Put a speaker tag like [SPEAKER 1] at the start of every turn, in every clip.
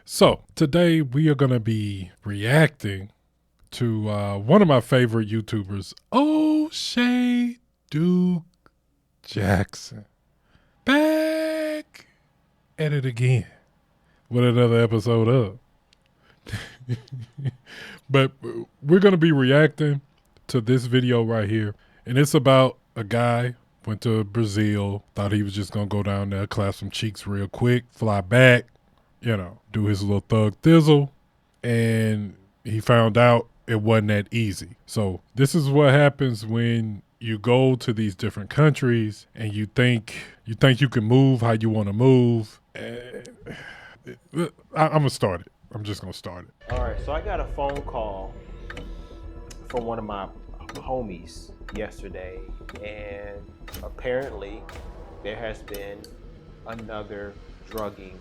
[SPEAKER 1] So today we are going to be reacting to one of my favorite YouTubers, O'Shea Duke Jackson. Back at it again with another episode of. But we're going to be reacting to this video right here. And it's about a guy went to Brazil, thought he was just going to go down there, clap some cheeks real quick, fly back, do his little thug thizzle. And he found out it wasn't that easy. So this is what happens when you go to these different countries and you think you can move how you want to move. I'm gonna start it. I'm just gonna start it.
[SPEAKER 2] All right, so I got a phone call from one of my homies yesterday, and apparently there has been another drugging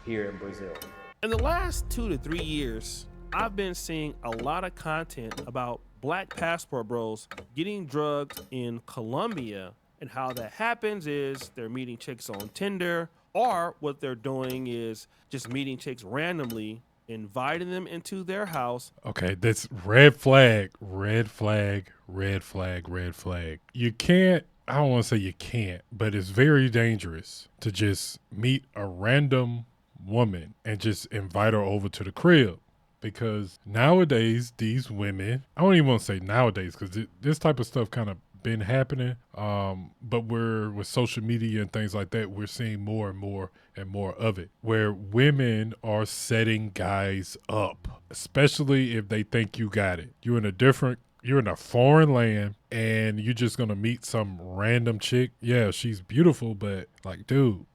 [SPEAKER 2] here in Brazil.
[SPEAKER 3] In the last 2 to 3 years, I've been seeing a lot of content about black passport bros getting drugged in Colombia, and how that happens is they're meeting chicks on Tinder, or what they're doing is just meeting chicks randomly, inviting them into their house.
[SPEAKER 1] Okay, that's red flag, red flag, red flag, red flag. You can't, I don't want to say you can't, but it's very dangerous to just meet a random woman and just invite her over to the crib. Because nowadays, these women, I don't even want to say nowadays, because this type of stuff kind of been happening. But we're with social media and things like that, we're seeing more and more and more of it, where women are setting guys up, especially if they think you got it. You're in a foreign land and you're just going to meet some random chick. Yeah, she's beautiful, but like, dude,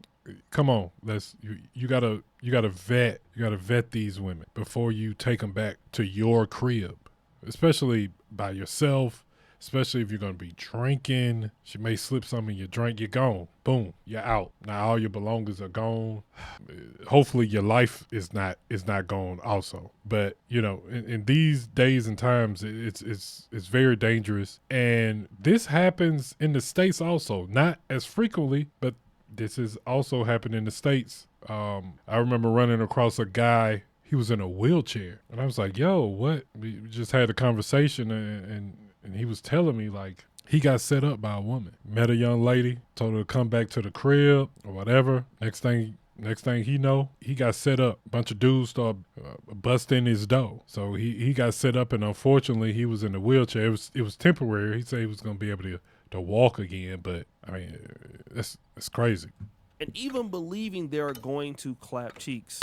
[SPEAKER 1] come on, you gotta vet these women before you take them back to your crib, especially by yourself. Especially if you're gonna be drinking, she may slip some in your drink. You're gone, boom, you're out. Now all your belongings are gone. Hopefully your life is not gone also. But in these days and times, it's very dangerous, and this happens in the States also, not as frequently, but this is also happening in the States. I remember running across a guy. He was in a wheelchair, and I was like, "Yo, what?" We just had a conversation, and he was telling me like he got set up by a woman. Met a young lady, told her to come back to the crib or whatever. Next thing he know, he got set up. A bunch of dudes started busting his door. So he got set up, and unfortunately, he was in a wheelchair. It was temporary. He said he was gonna be able to walk again, but I mean, it's crazy.
[SPEAKER 3] And even believing they're going to clap cheeks.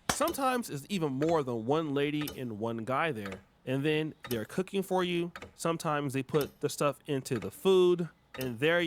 [SPEAKER 3] Sometimes it's even more than one lady and one guy there. And then they're cooking for you. Sometimes they put the stuff into the food, and there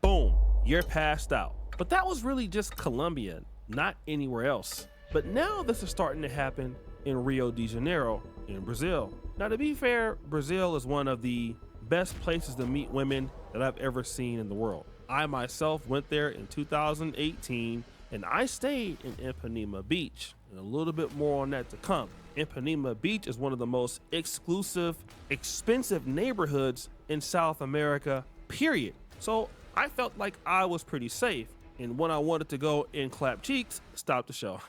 [SPEAKER 3] boom, you're passed out. But that was really just Colombia, not anywhere else. But now this is starting to happen in Rio de Janeiro in Brazil. Now, to be fair, Brazil is one of the best places to meet women that I've ever seen in the world. I myself went there in 2018, and I stayed in Ipanema Beach, and a little bit more on that to come. Ipanema Beach is one of the most exclusive, expensive neighborhoods in South America, period. So I felt like I was pretty safe. And when I wanted to go and clap cheeks, stop the show.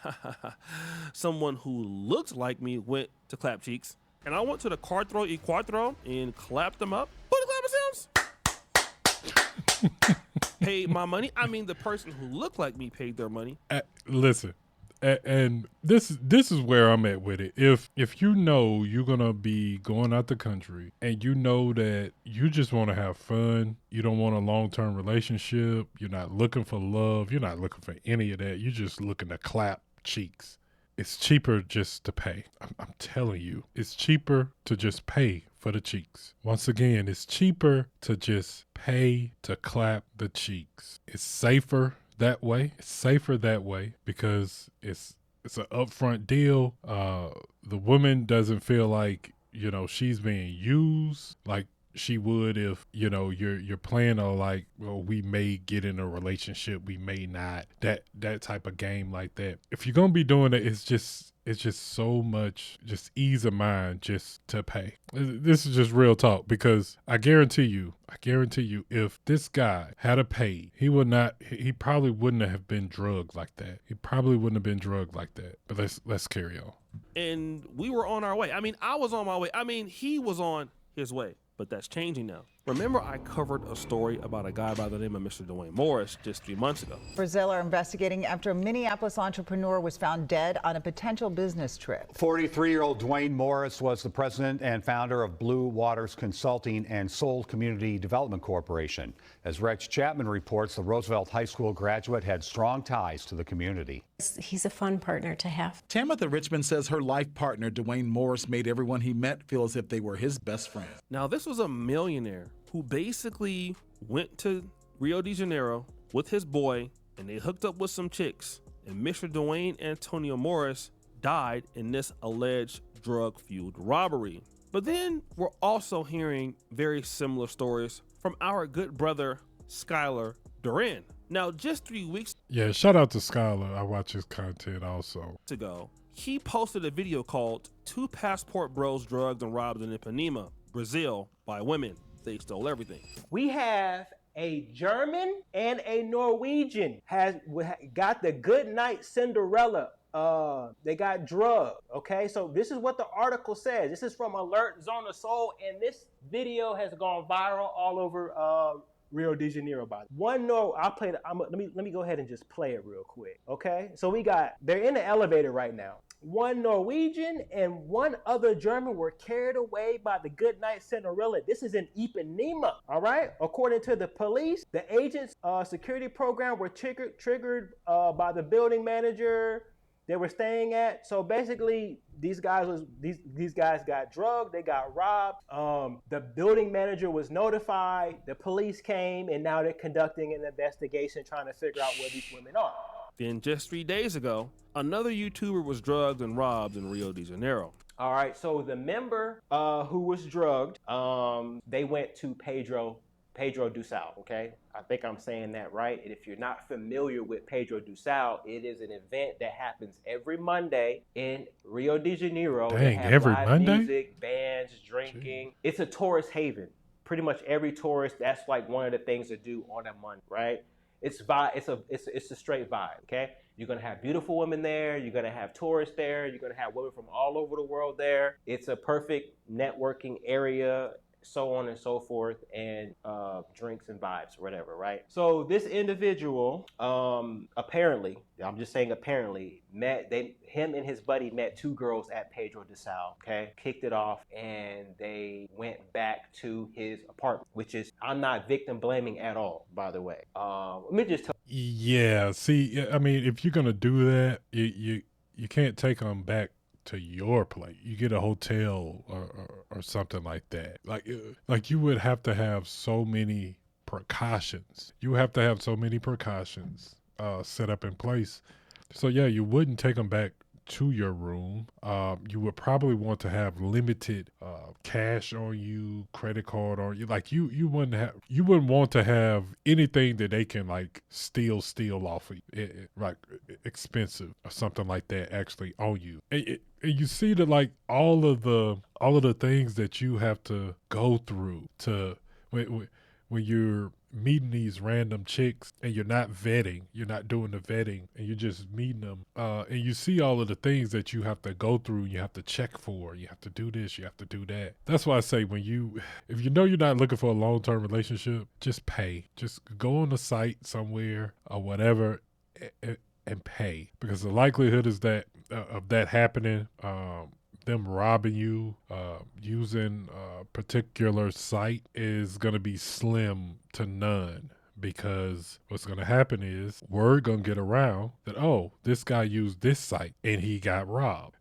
[SPEAKER 3] Someone who looked like me went to clap cheeks, and I went to the Cuatro y Cuatro and clapped them up. Put the clapping sounds. Paid my money. I mean, the person who looked like me paid their money.
[SPEAKER 1] Listen. And this is where I'm at with it. If you're gonna be going out the country, and you know that you just want to have fun, you don't want a long-term relationship, you're not looking for love, you're not looking for any of that, you're just looking to clap cheeks. It's cheaper just to pay. I'm telling you, it's cheaper to just pay for the cheeks. Once again, it's cheaper to just pay to clap the cheeks. It's safer that way. It's safer that way because it's an upfront deal. The woman doesn't feel like she's being used like she would if you're playing a like, well, we may get in a relationship, we may not, that type of game like that. If you're gonna be doing it, it's just it's just so much just ease of mind just to pay. This is just real talk, because I guarantee you, if this guy had a pay, he probably wouldn't have been drugged like that. But let's carry on.
[SPEAKER 3] And we were on our way. I mean, I was on my way. I mean, he was on his way, but that's changing now. Remember, I covered a story about a guy by the name of Mr. Dwayne Morris just 3 months ago.
[SPEAKER 4] Brazil are investigating after a Minneapolis entrepreneur was found dead on a potential business trip.
[SPEAKER 5] 43-year-old Dwayne Morris was the president and founder of Blue Waters Consulting and Soul Community Development Corporation. As Rex Chapman reports, the Roosevelt High School graduate had strong ties to the community.
[SPEAKER 6] He's a fun partner to have.
[SPEAKER 7] Tamitha Richmond says her life partner, Dwayne Morris, made everyone he met feel as if they were his best friend.
[SPEAKER 3] Now, this was a millionaire who basically went to Rio de Janeiro with his boy, and they hooked up with some chicks. And Mr. Dwayne Antonio Morris died in this alleged drug-fueled robbery. But then we're also hearing very similar stories from our good brother, Skylar Duran. Now, just 3 weeks
[SPEAKER 1] Yeah, shout out to Skylar. I watch his content also.
[SPEAKER 3] ago, he posted a video called Two Passport Bros Drugged and Robbed in Ipanema, Brazil, by women. They stole everything.
[SPEAKER 2] We have a German and a Norwegian got the good night Cinderella. They got drugged. Okay, so this is what the article says. This is from Alert Zone of Soul, and this video has gone viral all over Rio de Janeiro. Let me go ahead and just play it real quick. Okay, so they're in the elevator right now. One Norwegian and one other German were carried away by the Goodnight Cinderella. This is in Ipanema, all right? According to the police, the agents' security program were triggered by the building manager they were staying at. So basically, these guys got drugged, they got robbed. The building manager was notified, the police came, and now they're conducting an investigation trying to figure out where these women are.
[SPEAKER 3] Then just 3 days ago, another YouTuber was drugged and robbed in Rio de Janeiro.
[SPEAKER 2] All right, so the member who was drugged, they went to Pedro do Sal, okay? I think I'm saying that right. And if you're not familiar with Pedro do Sal, it is an event that happens every Monday in Rio de Janeiro.
[SPEAKER 1] Dang, every Monday?
[SPEAKER 2] Music, bands, drinking. Jeez. It's a tourist haven. Pretty much every tourist, that's like one of the things to do on a Monday, right? It's a straight vibe, okay? You're gonna have beautiful women there. You're gonna have tourists there. You're gonna have women from all over the world there. It's a perfect networking area, so on and so forth, and drinks and vibes, whatever, right? So this individual, apparently, I'm just saying apparently, him and his buddy met two girls at Pedro de Sal, okay? Kicked it off, and they went back to his apartment, which is, I'm not victim blaming at all, by the way. Let me just tell
[SPEAKER 1] Yeah, see, I mean, if you're gonna do that, you can't take them back to your place. You get a hotel or something like that. Like you would have to have so many precautions. You have to have so many precautions set up in place. So yeah, you wouldn't take them back to your room. You would probably want to have limited cash on you, credit card on you. Like you wouldn't want to have anything that they can like steal off of you, like expensive or something like that actually on you. And you see that like all of the things that you have to go through to when you're meeting these random chicks and you're not doing the vetting, and you're just meeting them, and you see all of the things that you have to go through, you have to check for, you have to do this, you have to do that. That's why I say if you know you're not looking for a long-term relationship, just pay. Just go on a site somewhere or whatever and pay, because the likelihood is that of that happening, them robbing you using a particular site is going to be slim to none, because what's going to happen is word going to get around that, oh, this guy used this site and he got robbed.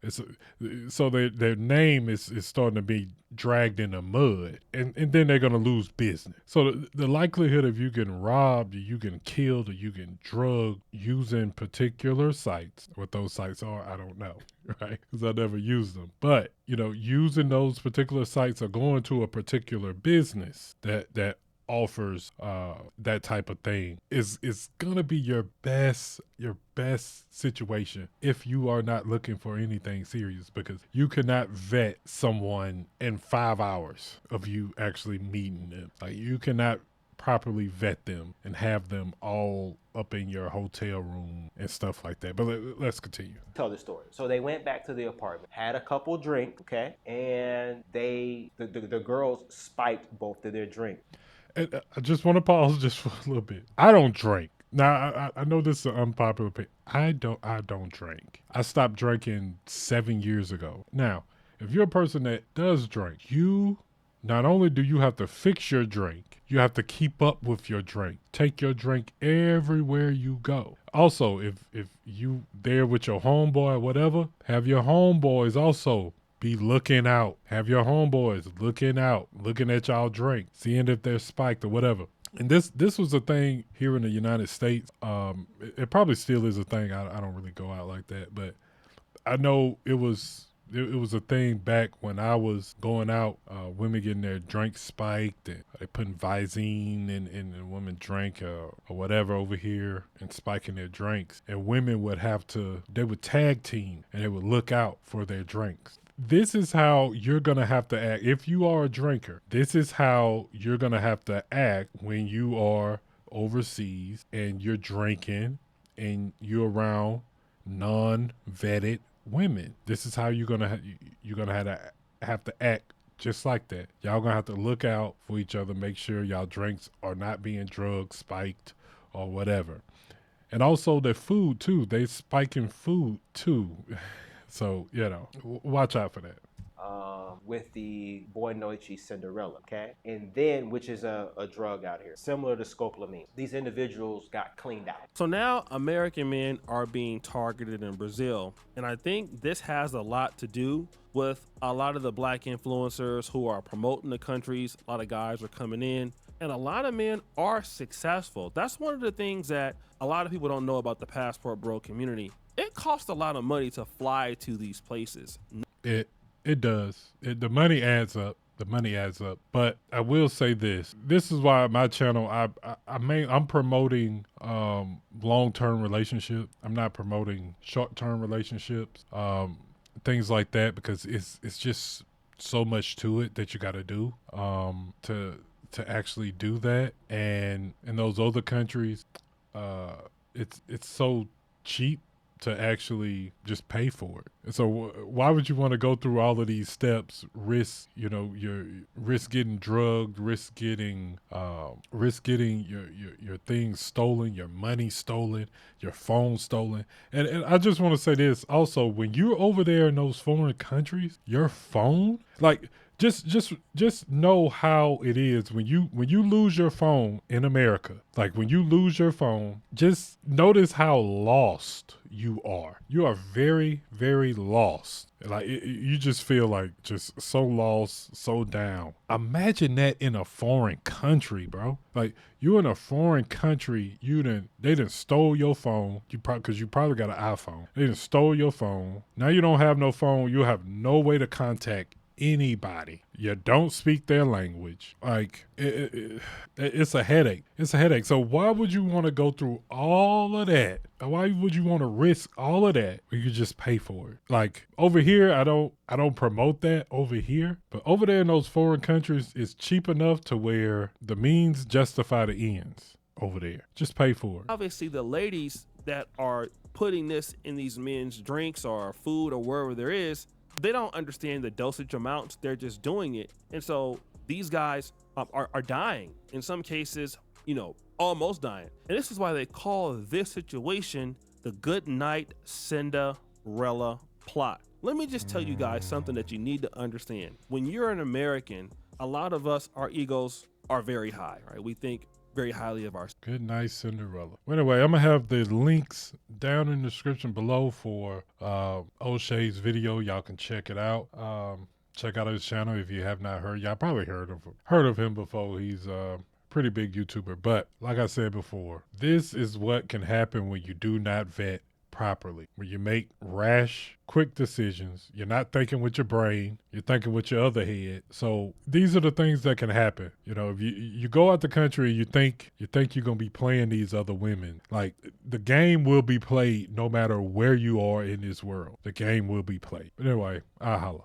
[SPEAKER 1] So their name is starting to be dragged in the mud, and then they're going to lose business. So the likelihood of you getting robbed, or you getting killed, or you getting drugged using particular sites, what those sites are, I don't know, right? Because I never used them. But, using those particular sites or going to a particular business that offers that type of thing is gonna be your best situation if you are not looking for anything serious, because you cannot vet someone in 5 hours of you actually meeting them. Like, you cannot properly vet them and have them all up in your hotel room and stuff like that. But let's continue.
[SPEAKER 2] Tell the story. So they went back to the apartment, had a couple drinks, okay, and the girls spiked both of their drinks.
[SPEAKER 1] And I just want to pause just for a little bit. I don't drink. Now, I know this is an unpopular opinion. I don't drink. I stopped drinking 7 years ago. Now, if you're a person that does drink, you not only do you have to fix your drink, you have to keep up with your drink. Take your drink everywhere you go. Also, if you there with your homeboy or whatever, have your homeboys also be looking out. Have your homeboys looking out, looking at y'all drink, seeing if they're spiked or whatever. And this was a thing here in the United States. It probably still is a thing. I don't really go out like that, but I know it was a thing back when I was going out. Women getting their drinks spiked, and they putting Visine in women drink or whatever over here and spiking their drinks. And women they would tag team and they would look out for their drinks. This is how you're going to have to act. If you are a drinker, this is how you're going to have to act when you are overseas and you're drinking and you're around non-vetted women. This is how you're going to have to act just like that. Y'all going to have to look out for each other, make sure y'all drinks are not being drugged, spiked, or whatever. And also the food too. They spiking food too. So, watch out for that.
[SPEAKER 2] With the Boy Noichi Cinderella, okay? And then, which is a drug out here, similar to scopolamine. These individuals got cleaned out.
[SPEAKER 3] So now American men are being targeted in Brazil. And I think this has a lot to do with a lot of the black influencers who are promoting the countries. A lot of guys are coming in, and a lot of men are successful. That's one of the things that a lot of people don't know about the Passport Bro community. It costs a lot of money to fly to these places.
[SPEAKER 1] It does. The money adds up. But I will say this. This is why my channel, I'm promoting long-term relationships. I'm not promoting short-term relationships, things like that, because it's just so much to it that you got to do to actually do that. And in those other countries, it's so cheap to actually just pay for it. And so why would you want to go through all of these steps, risk getting drugged, risk getting your things stolen, your money stolen, your phone stolen. And I just want to say this also, when you're over there in those foreign countries, your phone, like, just know how it is when you lose your phone in America. Like, when you lose your phone, just notice how lost you are. You are very, very lost. Like, you just feel like just so lost, so down. Imagine that in a foreign country, bro. Like, you in a foreign country, they done stole your phone. Because you probably got an iPhone. They done stole your phone. Now you don't have no phone. You have no way to contact anybody. You don't speak their language. Like, it's a headache. It's a headache. So why would you want to go through all of that? Why would you want to risk all of that when you just pay for it? Like, over here, I don't promote that over here, but over there in those foreign countries, it's cheap enough to where the means justify the ends. Over there, just pay for it.
[SPEAKER 3] Obviously, the ladies that are putting this in these men's drinks or food or wherever there is, they don't understand the dosage amounts. They're just doing it. And so these guys are dying. In some cases, almost dying. And this is why they call this situation the Good Night Cinderella plot. Let me just tell you guys something that you need to understand. When you're an American, a lot of us, our egos are very high, right? We think very highly of ourselves.
[SPEAKER 1] Good Night Cinderella. Well, anyway, I'm going to have the links down in the description below for O'Shea's video. Y'all can check it out. Check out his channel if you have not heard. Y'all probably heard of him before. He's a pretty big YouTuber. But like I said before, this is what can happen when you do not vet properly, where you make rash, quick decisions. You're not thinking with your brain, you're thinking with your other head. So these are the things that can happen. You know, if you go out the country, you think you're going to be playing these other women. Like, the game will be played no matter where you are in this world. The game will be played. But anyway, I'll holla.